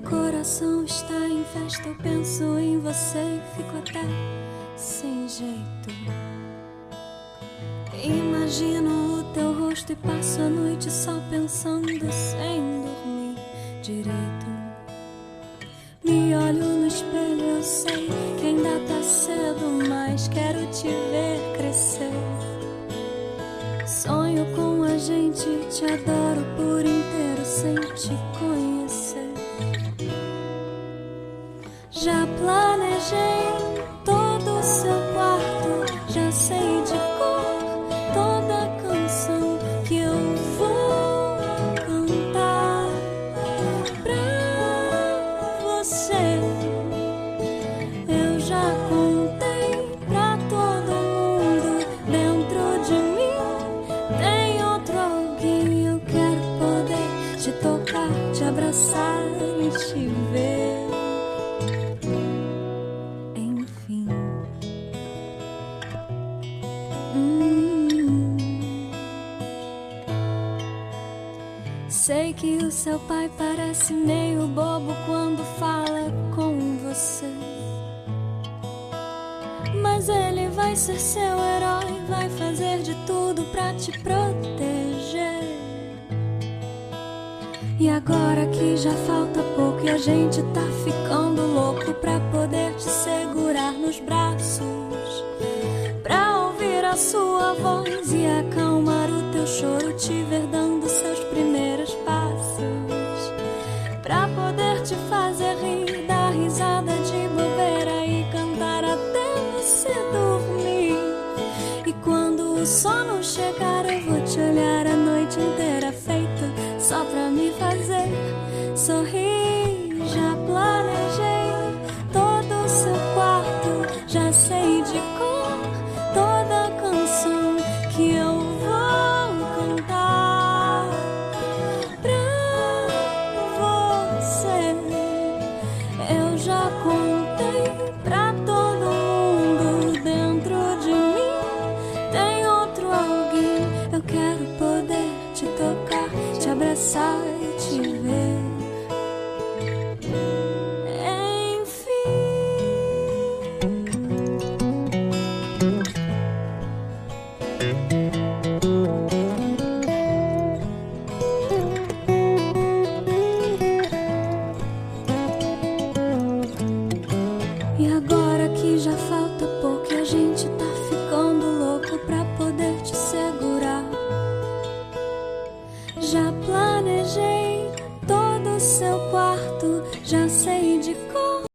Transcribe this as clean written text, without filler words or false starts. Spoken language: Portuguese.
coração está em festa, eu penso em você e fico até sem jeito. Imagino o teu rosto e passo a noite só pensando sem dormir direito. Me olho no espelho, eu sei que ainda tá cedo, mas quero te ver crescer. Sonho com a gente, te adoro por inteiro sem te conhecer. Já planejei todo o seu quarto, já sei de cor toda a canção que eu vou cantar pra você. Eu já contei pra todo mundo, dentro de mim tem outro alguém. Eu quero poder te tocar, te abraçar e te ver. Sei que o seu pai parece meio bobo quando fala com você, mas ele vai ser seu herói, vai fazer de tudo pra te proteger. E agora que já falta pouco e a gente tá ficando louco pra poder te segurar nos braços, pra ouvir a sua voz e acalmar o teu choro, te ver dando seus primeiros passos, pra poder te fazer rir, dar risada de bobeira e cantar até você dormir. E quando o sono chegar eu vou te olhar a noite inteira feita só pra me fazer sorrir. Já planejei todo o seu quarto, já sei de cor toda a canção que eu vou cantar pra você. Eu já contei pra todo mundo, dentro de mim tem outro alguém. Eu quero poder te tocar, te abraçar e te ver. E agora que já falta pouco e a gente tá ficando louco pra poder te segurar, já planejei todo o seu quarto, já sei de cor